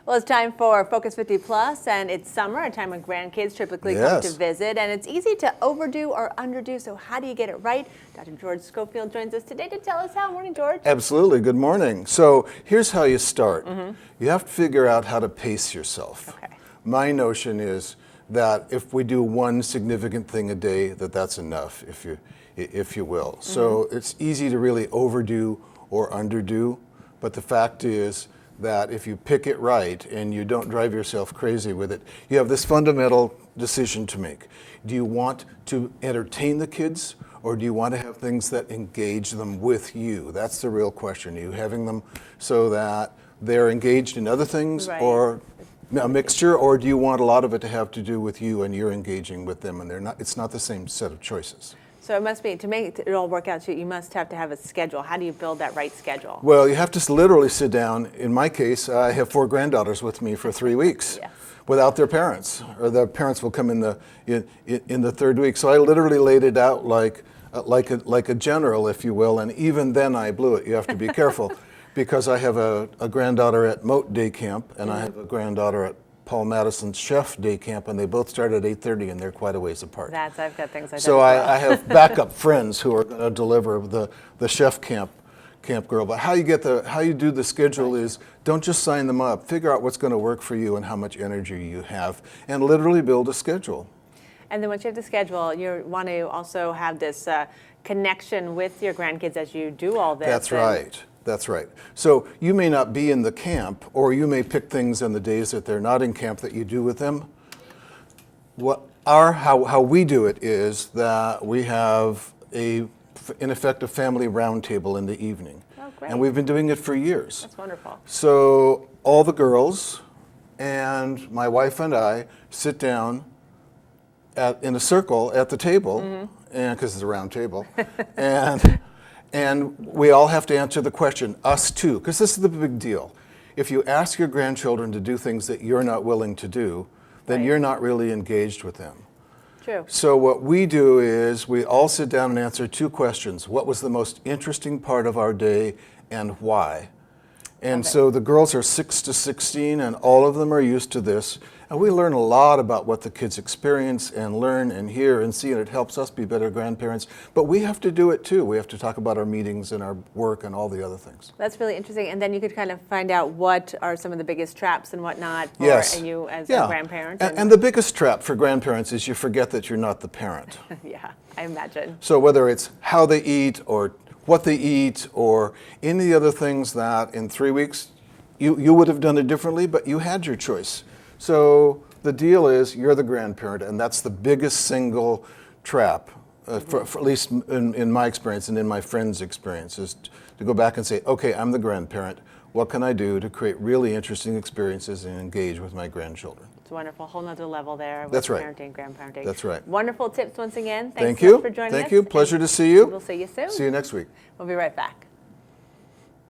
Well, it's time for Focus 50 Plus, and it's summer, a time when grandkids typically come to visit, and it's easy to overdo or underdo, so how do you get it right? Dr. George Schofield joins us today to tell us how. Morning, George. Absolutely. Good morning. So here's how you start. You have to figure out how to pace yourself. Okay. My notion is that if we do one significant thing a day, that's enough, if you will. So it's easy to really overdo or underdo, but the fact is that if you pick it right and you don't drive yourself crazy with it, you have this fundamental decision to make. Do you want to entertain the kids, or do you want to have things that engage them with you? That's the real question. Are you having them so that they're engaged in other things, or a mixture, or do you want a lot of it to have to do with you and you're engaging with them, and it's not the same set of choices? So it must be, to make it all work out, you must have to have a schedule. How do you build that right schedule? Well, you have to literally sit down. In my case, I have 4 granddaughters with me for 3 weeks without their parents, or their parents will come in the 3rd week. So I literally laid it out like a general, if you will, and even then I blew it. You have to be careful because I have a granddaughter at Moat Day Camp, and I have a granddaughter at Paul Madison's Chef Day Camp, and they both start at 8:30, and they're quite a ways apart. I've got things like that. So I have backup friends who are going to deliver the chef camp girl. But how you do the schedule is, don't just sign them up. Figure out what's going to work for you and how much energy you have, and literally build a schedule. And then once you have the schedule, you want to also have this connection with your grandkids as you do all this. That's right. That's right. So you may not be in the camp, or you may pick things on the days that they're not in camp that you do with them. How we do it is that we have in effect, a family roundtable in the evening. Oh, great. And we've been doing it for years. That's wonderful. So all the girls and my wife and I sit down in a circle at the table, and because it's a round table, and we all have to answer the question, us too, because this is the big deal. If you ask your grandchildren to do things that you're not willing to do, then you're not really engaged with them. True. So what we do is we all sit down and answer 2 questions. What was the most interesting part of our day, and why? And so the girls are 6 to 16, and all of them are used to this. And we learn a lot about what the kids experience and learn and hear and see, and it helps us be better grandparents. But we have to do it too. We have to talk about our meetings and our work and all the other things. That's really interesting. And then you could kind of find out what are some of the biggest traps and whatnot for you as a grandparent. And the biggest trap for grandparents is you forget that you're not the parent. Yeah, I imagine. So whether it's how they eat or what they eat or any other things that in 3 weeks you would have done it differently, but you had your choice. So the deal is you're the grandparent, and that's the biggest single trap, for at least in my experience and in my friends' experience, is to go back and say, okay, I'm the grandparent. What can I do to create really interesting experiences and engage with my grandchildren? It's wonderful. Whole nother level there with That's right. parenting, grandparenting. That's right. Wonderful tips once again. Thanks Thank so you. much for joining us. Thank you. Pleasure to see you. We'll see you soon. See you next week. We'll be right back.